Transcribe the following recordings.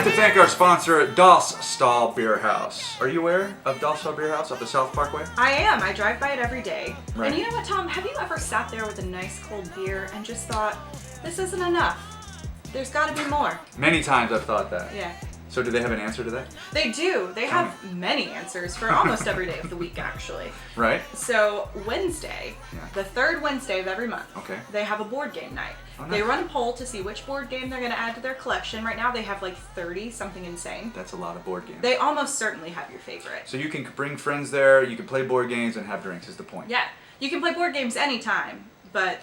like to thank our sponsor, Das Stahl Beer House. Are you aware of Das Stahl Beer House up the South Parkway? I am. I drive by it every day. Right. And you know what, Tom? Have you ever sat there with a nice cold beer and just thought, this isn't enough? There's got to be more. Many times I've thought that. Yeah. So do they have an answer to that? They do. They have many answers for almost every day of the week, actually. Right. So Wednesday, the third Wednesday of every month, they have a board game night. Oh, nice. They run a poll to see which board game they're going to add to their collection. Right now they have like 30, something insane. That's a lot of board games. They almost certainly have your favorite. So you can bring friends there, you can play board games and have drinks is the point. Yeah. You can play board games anytime, but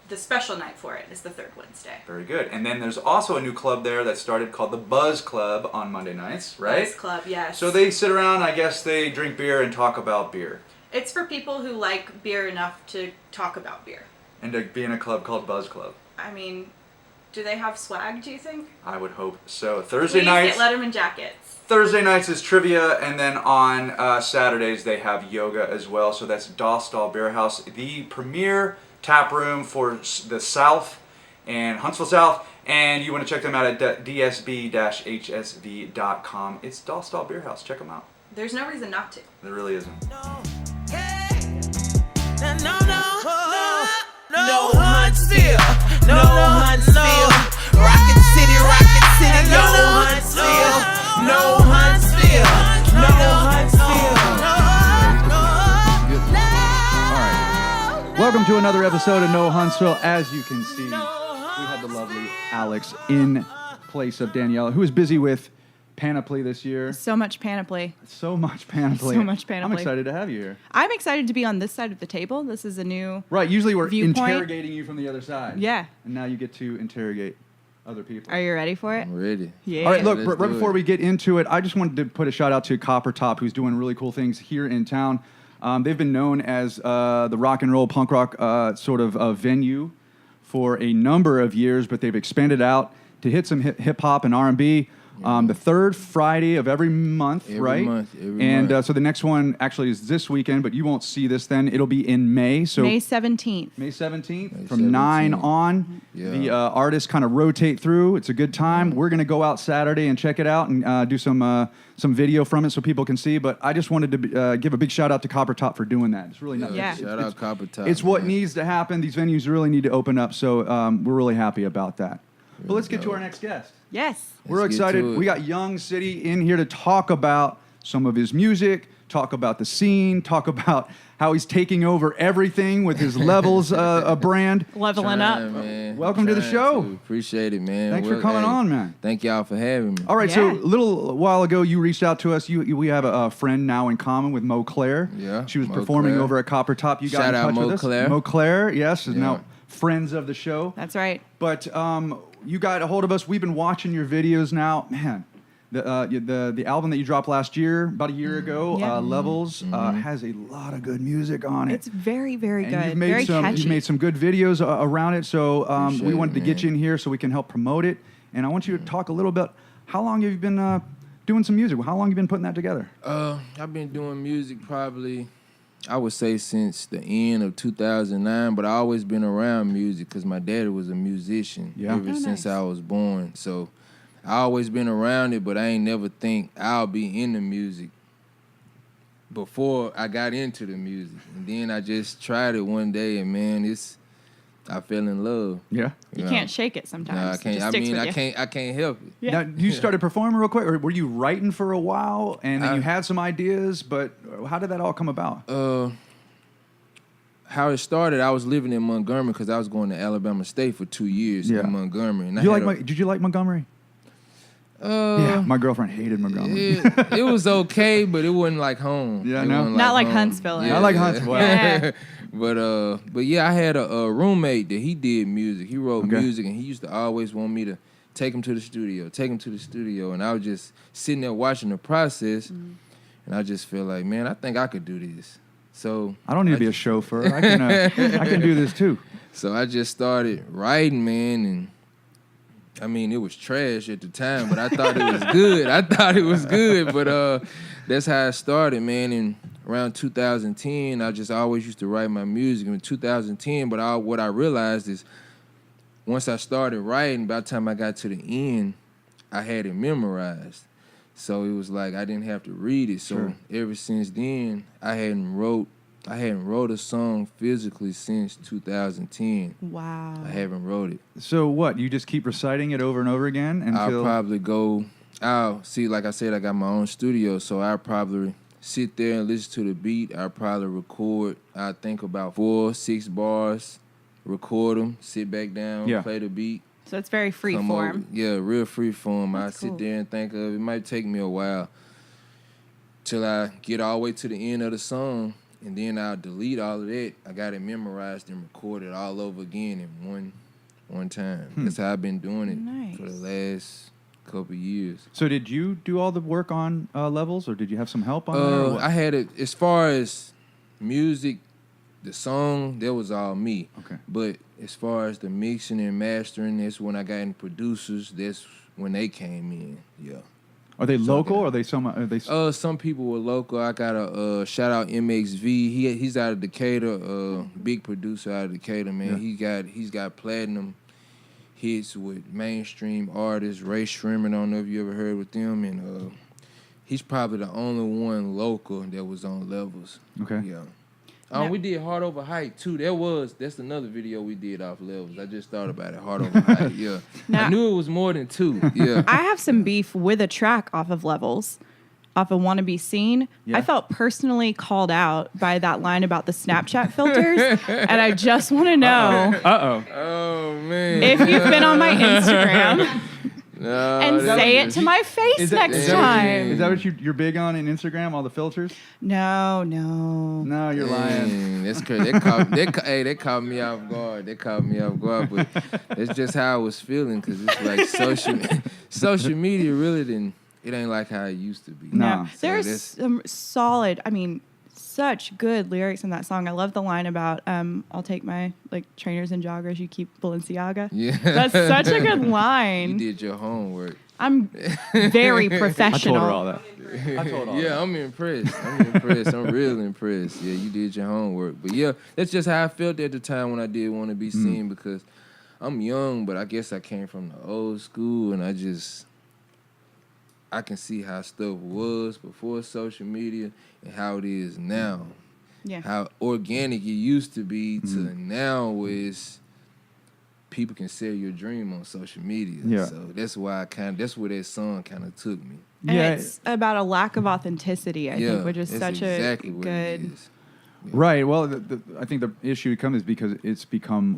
the special night for it is the third Wednesday. Very good. And then there's also a new club there that started called the Buzz Club on Monday nights, right? Buzz Club, yes. So they sit around, I guess they drink beer and talk about beer. It's for people who like beer enough to talk about beer. And to be in a club called Buzz Club. I mean, do they have swag, do you think? I would hope so. Thursday Please nights. get Letterman jackets. Thursday nights is trivia, and then on Saturdays they have yoga as well. So that's Das Stahl Beer House, the premier tap room for the South and Huntsville South. And you want to check them out at dsb-hsv.com. It's Das Stahl Beer House. Check them out. There's no reason not to. There really isn't. No Huntsville, no Huntsville, Rocket City, no Huntsville, no Huntsville, no Huntsville. All right. Welcome to another episode of No Huntsville. As you can see, we have the lovely Alex in place of Daniela, who is busy with Panoply this year. So much Panoply. So much Panoply. So much Panoply. I'm excited to have you here. I'm excited to be on this side of the table. This is a new Right, usually we're viewpoint. interrogating you from the other side. Yeah. And now you get to interrogate other people. Are you ready for it? I'm ready. Yeah. All right, look, let's right do before it. we get into it, I just wanted to put a shout out to Copper Top, who's doing really cool things here in town. They've been known as the rock and roll, punk rock sort of venue for a number of years, but they've expanded out to hit some hip hop and R&B. The third Friday of every month, Every right? month, every and month. So the next one actually is this weekend, but you won't see this then. It'll be in May. So May 17th. May 17th, May from 9 17th. on. Yeah. The artists kind of rotate through. It's a good time. We're going to go out Saturday and check it out and do some video from it so people can see. But I just wanted to give a big shout out to Copper Top for doing that. It's really nice. Yeah. Shout out Copper Top. It's what man. needs to happen. These venues really need to open up. So we're really happy about that. But let's get to our next guest. Yes. We're Let's get excited. to it. We got Young City in here to talk about some of his music, talk about the scene, talk about how he's taking over everything with his Levels brand. Leveling Trying, up. man. Welcome to the Trying show. to. Appreciate it, man. Thanks for coming on, man. Thank y'all for having me. All right, so a Yeah. little while ago, you reached out to us. We have a friend now in common with Mo Claire. Yeah, She was Mo performing Claire. over at Copper Top. You got Shout in out touch Mo with us. Claire. Mo Claire, yes, is Yeah. now friends of the show. That's right. But you got a hold of us. We've been watching your videos now. Man, the album that you dropped last year, about a year ago, Yeah. Levels, has a lot of good music on it. It's very, very And good. you've made Very you've catchy. made some good videos around it. So Appreciate we it, wanted to get you man. in here so we can help promote it. And I want you to talk a little bit. How long have you been doing some music? How long have you been putting that together? I've been doing music probably, I would say since the end of 2009, but I always been around music because my daddy was a musician ever Oh, since nice. I was born. So I always been around it, but I ain't never think I'll be in the music before I got into the music. And then I just tried it one day, and man, I fell in love. Yeah. You know. can't shake it sometimes. No, I It can't. just I sticks mean, with you. I can't help it. Yeah. Now, you started performing real quick, or were you writing for a while and then you had some ideas? But how did that all come about? How it started, I was living in Montgomery because I was going to Alabama State for 2 years Yeah. in Montgomery. And I Did you had like did you like Montgomery? a- Yeah, my girlfriend hated Montgomery. it was okay, but it wasn't like home. Yeah, I It know. wasn't Not like home. Huntsville. I like Huntsville. Yeah. But yeah, I had a roommate that he did music. He wrote Okay. music, and he used to always want me to take him to the studio, and I was just sitting there watching the process, and I just feel like, man, I think I could do this. So I don't need to be a chauffeur. I can do this too. So I just started writing, man, and I mean, it was trash at the time, but I thought it was good. But that's how I started, man. And around 2010, I just always used to write my music. In 2010, but what I realized is once I started writing, by the time I got to the end, I had it memorized. So it was like I didn't have to read it. So Sure. ever since then, I hadn't wrote a song physically since 2010. Wow. I haven't wrote it. So what? You just keep reciting it over and over again I'll until probably see, like I said, I got my own studio, so I'll probably sit there and listen to the beat. I'll probably record. I think about 4-6 bars, record them, sit back down, Yeah. play the beat. So it's very free come form. over. Yeah, real free form. I That's sit cool. there and think of it. It might take me a while till I get all the way to the end of the song, and then I'll delete all of that. I got it memorized and recorded all over again in one time. That's how I've been doing it for the last couple of years. So did you do all the work on levels, or did you have some help on there? Or what? I had it as far as music, the song, that was all me. Okay. But as far as the mixing and mastering, that's when I got in producers. That's when they came in. Yeah. Are they local? that- Or are they some? Are they? Some people were local. I got a shout out MXV. He's out of Decatur. Big producer out of Decatur, man. Yeah. He's got platinum hits with mainstream artists. Ray Sherman, I don't know if you ever heard with them, and he's probably the only one local that was on Levels. Okay. Yeah. Now- We did Heart Over Height too. That's another video we did off Levels. I just thought about it. Heart Over Height. Yeah. Now- I knew it was more than 2. Yeah. I have some beef with a track off of Levels, off of Wanna Be Seen. Yeah. I felt personally called out by that line about the Snapchat filters, and I just want to know Oh man. if you've been on my Instagram No, and that say was- it to my face next is that time. Is that what you're big on in Instagram? All the filters? No. No, you're lying. Dang, that's crazy. That caught me off guard. But it's just how I was feeling, because it's like social media really it ain't like how it used to be. No. So There's that's- some solid, such good lyrics in that song. I love the line about I'll take my trainers and joggers, you keep Balenciaga. Yeah. That's such a good You line. did your homework. I'm very I professional. told her all that. I told her all Yeah, I'm impressed. I'm real impressed. Yeah, you did your homework. But yeah, that's just how I felt at the time when I did Want to Be Seen, because I'm young, but I guess I came from the old school, and I can see how stuff was before social media and how it is now. Yeah. How organic it used to be to now is people can sell your dream on social media. Yeah. So that's why that's where that song kind of took me. And Yeah. it's about a lack of authenticity, I think, which is that's such exactly a what good. it is. Right. Well, I think the issue comes is because it's become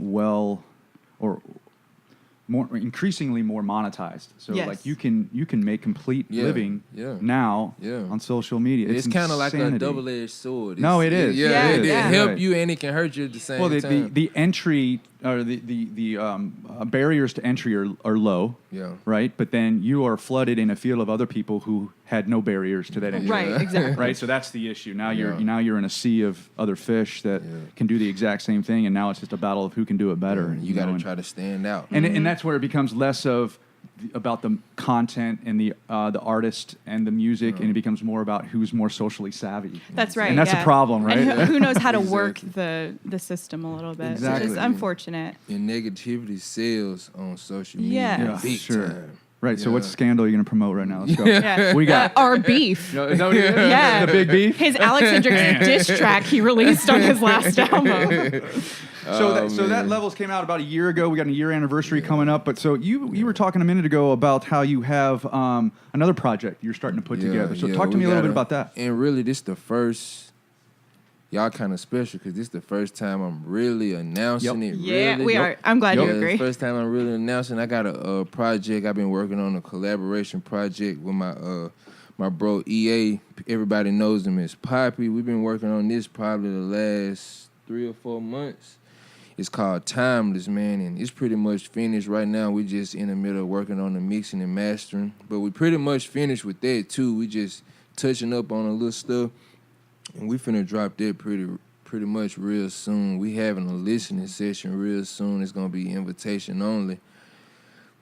increasingly more monetized. So Yes. like you can make complete Yeah, living yeah, now yeah. on social media. It's kind of like a insanity. double-edged sword. No, it is. Yeah, Yeah, it yeah. help Right. you and it can hurt you at the same Well, time. the entry or the barriers to entry are low, Yeah. right? But then you are flooded in a field of other people who had no barriers to that entry. Right, exactly. Right, so that's the issue. Now Yeah. you're in a sea of other fish that Yeah. can do the exact same thing, and now it's just a battle of who can do it better. You got know, to and- try to stand out. and that's where it becomes less about the content and the artist and the music, and it becomes more about who's more socially savvy. That's right. And that's yeah. a problem, right? And who knows how to work Exactly. the system a little bit, Exactly. which is unfortunate. And negativity sells on social media. Yes. Yeah, Big sure. time. Right. So Yeah. what scandal are you going to promote right now? Let's go. Yeah. We got. Our beef. Is that what it is? Yeah. The big beef. His Alex Hendricks diss track he released on his last album. So that Levels came out about a year ago. We got a year anniversary coming up. But so you were talking a minute ago about how you have another project you're starting to put together. So talk to me a little bit about that. And really, this the first. Y'all kind of special because this is the first time I'm really announcing it. Yeah, really. we are. I'm glad you Yeah, agree. it's the first time I'm really announcing. I got a project. I've been working on a collaboration project with my bro EA. Everybody knows him as Poppy. We've been working on this probably the last 3 or 4 months. It's called Timeless, man, and it's pretty much finished right now. We just in the middle of working on the mixing and mastering, but we pretty much finished with that too. We just touching up on a little stuff, and we finna drop that pretty much real soon. We having a listening session real soon. It's gonna be invitation only.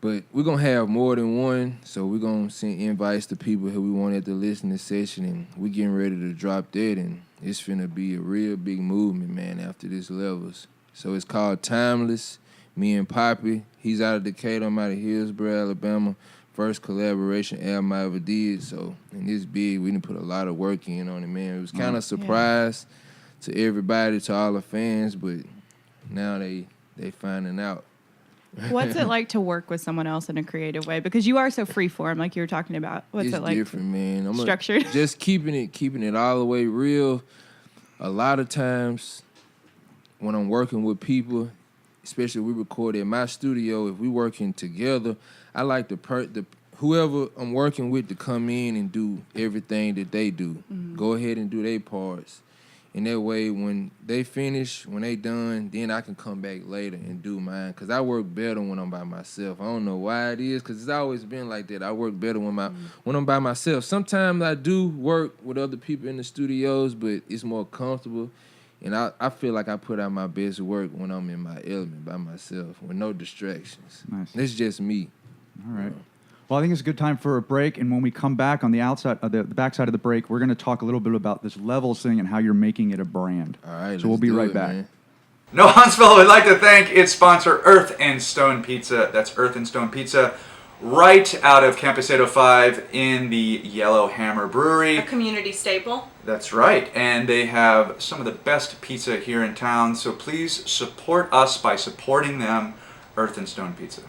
But we're going to have more than one, so we're going to send invites to people who we want at the listening session, and we're getting ready to drop that, and it's finna be a real big movement, man, after this Levels. So it's called Timeless. Me and Poppy, he's out of Decatur, I'm out of Hillsboro, Alabama. first collaboration album I ever did. So, and this big, we didn't put a lot of work in on it, man. It was kind of a surprise to everybody, to all the fans, but now they finding out. What's it like to work with someone else in a creative way? Because you are so freeform, like you were talking about. What's It's it like? different, man. Structured. Just keeping it all the way real. A lot of times when I'm working with people, especially we record at my studio, if we working together, I like the whoever I'm working with to come in and do everything that they do. Mm-hmm. Go ahead and do their parts. And that way, when they finish, when they done, then I can come back later and do mine. Because I work better when I'm by myself. I don't know why it is, because it's always been like that. I work better when I'm by myself. Sometimes I do work with other people in the studios, but it's more comfortable. And I feel like I put out my best work when I'm in my element by myself with no distractions. Nice. It's just me. All right. Well, I think it's a good time for a break, and when we come back on the outside, the backside of the break, we're going to talk a little bit about this levels thing and how you're making it a brand. All right, so we'll be right back. Man. No, Huntsville would like to thank its sponsor, Earth and Stone Pizza. That's Earth and Stone Pizza, right out of Campus 805 in the Yellow Hammer Brewery. A community staple. That's right, and they have some of the best pizza here in town. So please support us by supporting them, Earth and Stone Pizza.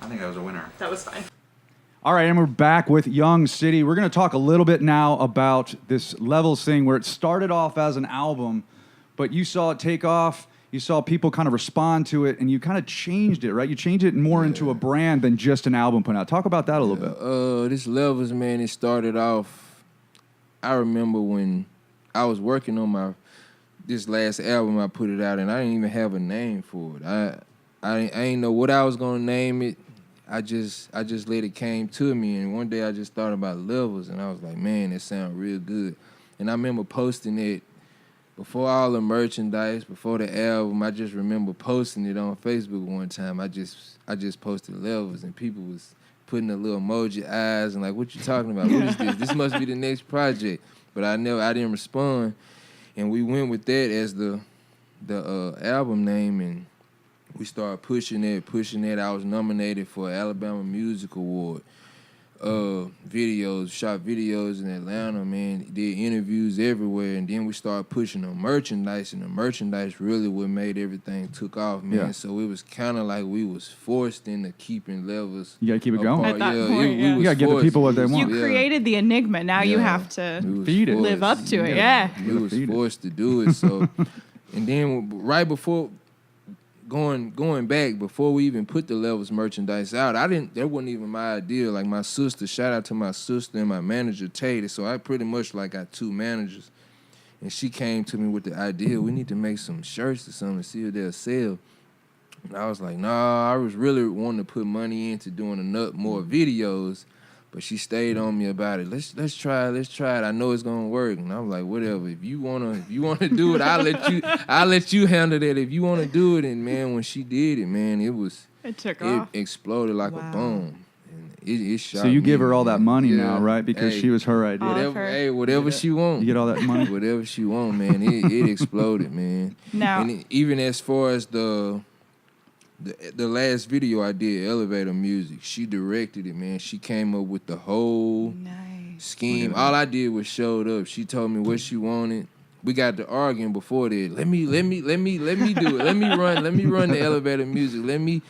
I think that was a winner. That was fine. All right, and we're back with Young City. We're going to talk a little bit now about this Levels thing where it started off as an album, but you saw it take off. You saw people kind of respond to it, and you kind of changed it, right? You changed it more into a brand than just an album put out. Talk about that a little bit. This Levels, man, it started off, I remember when I was working on this last album, I put it out, and I didn't even have a name for it. I ain't know what I was going to name it. I just let it came to me, and one day I just thought about Levels, and I was like, man, it sounds real good. And I remember posting it before all the merchandise, before the album. I just remember posting it on Facebook one time. I just posted Levels, and people was putting the little emoji eyes and like, what you talking about? What is this? This must be the next project. But I didn't respond, and we went with that as the album name, and we started pushing it. I was nominated for an Alabama Music Award. Shot videos in Atlanta, man. Did interviews everywhere, and then we started pushing the merchandise, and the merchandise really what made everything took off, man. Yeah. So it was kind of like we was forced into keeping Levels. You got to keep it going. At that point, You gotta give the people what they want. You created the enigma. Now you have to Feed it. live up to it. Yeah. We was feed it. forced to do it. So, and then right before going back, before we even put the Levels merchandise out, that wasn't even my idea. Like my sister, shout out to my sister and my manager Tate. So I pretty much like got two managers, and she came to me with the idea, we need to make some shirts or something, see if they'll sell. And I was like, nah, I was really wanting to put money into doing more videos. But she stayed on me about it. Let's try it. I know it's gonna work. And I'm like, whatever. If you wanna do it, I'll let you handle that. If you wanna do it, and man, when she did it, man, It took off. It exploded like a bomb. And it shot. So you me, give her all that man. money Yeah. now, right? Because Hey, she was her idea. whatever she want. You get all that money? Whatever she want, man. It exploded, man. Now- and even as far as the last video I did, Elevator Music, she directed it, man. She came up with the whole scheme. All I did was showed up. She told me what she wanted. We got to arguing before that. Let me do it. Let me run the Elevator Music. Let me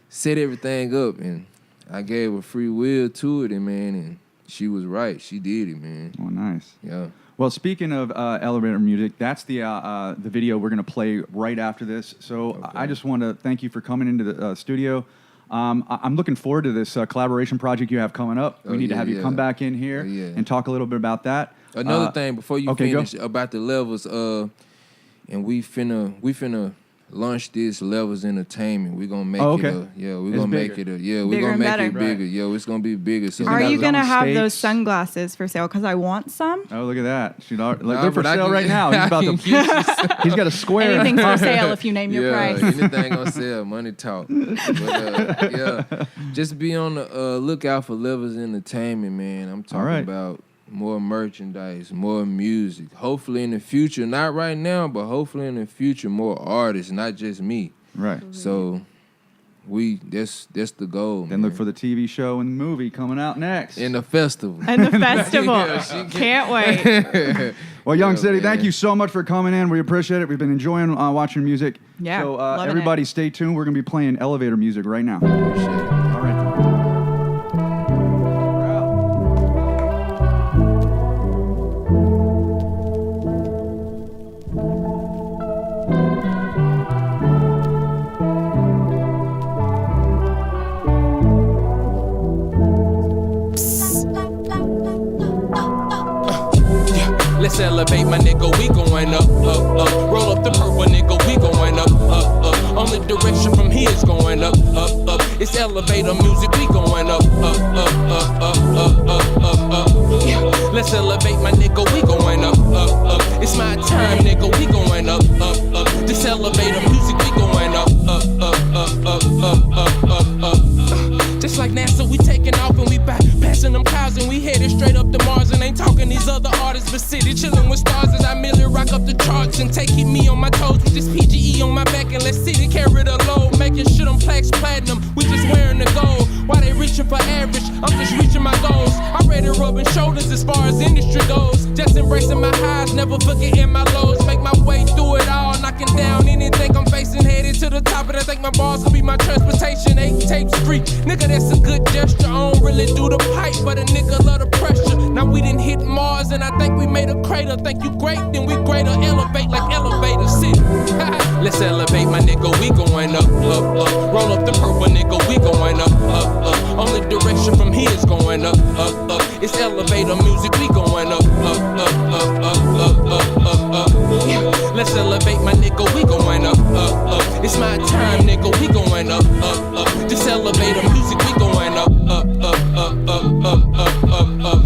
set everything up. And I gave her free will to it, and man, and she was right. She did it, man. Oh, nice. Yeah. Well, speaking of elevator music, that's the video we're going to play right after this. So Okay. I just want to thank you for coming into the studio. I'm looking forward to this collaboration project you have coming up. We need to have you come back in here and talk a little bit about that. Another thing before you finish go. about the Levels, and we finna launch this Levels Entertainment. We're gonna make we're gonna make it we're Bigger gonna and make better. it bigger. Yo, it's gonna be bigger. So Are got you his gonna own have states. those sunglasses for sale? Because I want some. Oh, look at that. They're Nah, for but I sale can- right now. He's about I to. can He's got a square. Anything for sale if you name your price. anything gonna sell. Money talk. But, just be on the lookout for Levels Entertainment, man. I'm talking right. about more merchandise, more music. Hopefully in the future, not right now, but hopefully in the future, more artists, not just me. Right. So That's the goal. Then look for the TV show and the movie coming out next. in the festival. And the festival. Yeah, Can't wait. Well, Young City, man. thank you so much for coming in. We appreciate it. We've been enjoying watching music. Yeah, So loving everybody, it. stay tuned. We're gonna be playing elevator music right now. Shit. All right. Let's elevate, my nigga, we going up, up, up. Roll up the purple, nigga, we going up, up, up. Only direction from here is going up, up, up. It's elevator music, we going up, up, up, up, up, up, up, up, up. Yeah. Let's elevate, my nigga, we going up, up, up. It's my time, nigga, we going up, up, up. This elevator music, we going up, up, up, up, up, up, up, up, up. Just like NASA, we taking off and we back, passing them clouds and we headed straight up to Mars. And ain't talking these other artists, but city chilling with stars as I merely rock up the charts and keep me on my toes with this PGE on my back and let city carry the load, making sure them plaques platinum. We just wearing the gold while they reaching for average. I'm just reaching my goals. I'm ready rubbing shoulders as far as industry goes. Just embracing my highs, never forgetting my lows. Make my way through it all, knocking down anything I'm facing, headed to the top. And I think my bars gonna be my transportation. 8 tapes free, nigga, that's a good gesture. I don't really do the pipe, but a nigga love the pressure. Now we done hit Mars and I think we made a crater. Think you great, then we greater. Elevate like elevator city. Let's elevate, my nigga, we going up, up, up. Roll up the purple, nigga, we going up, up, up. Only direction from here is going up, up, up. It's elevator music, we going up, up, up, up, up, up, up, up, up. Yeah. Let's elevate, my nigga, we going up, up, up. It's my time, nigga, we going up, up, up. This elevator music, we going up, up, up, up, up, up, up, up, up.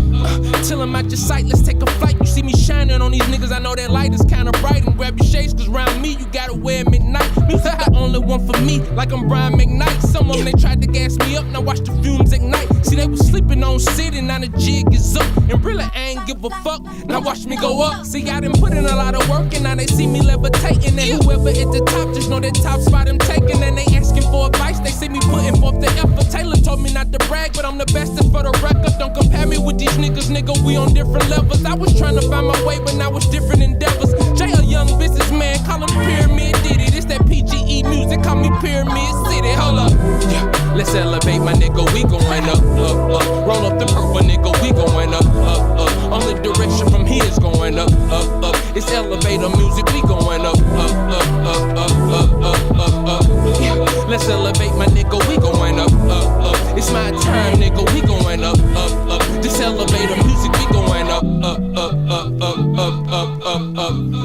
Till I'm at your sight, let's take a flight. You see me shining on these niggas, I know that light is kinda bright. And grab your shades, cause round me, you gotta wear midnight. Music the only one for me, like I'm Brian McKnight. Some of them, they tried to gas me up, now watch the fumes ignite. See, they was sleeping on city, now the jig is up. And really, I ain't give a fuck, now watch me go up. See, I done put in a lot of work, and now they see me levitating. And whoever at the top, just know that top spot I'm taking. And they asking for advice, they see me putting forth the effort. Taylor told me not to brag, but I'm the bestest for the record. Don't compare me with these niggas, nigga, we on different levels. I was trying to find my way, but now it's different endeavors. Jay, a young businessman, call him Pyramid Diddy. This that PGE music, call me Pyramid City. Hold up, yeah. Let's elevate, my nigga, we going up, up, up. Roll up the purple, nigga, we going up, up, up. Only direction from here is going up, up, up. It's elevator music, we going up, up, up, up, up, up, up, up, up. Yeah. Let's elevate, my nigga, we going up, up, up. It's my time, nigga, we going up, up, up. This elevator music, we going up, up, up, up, up, up, up, up, up.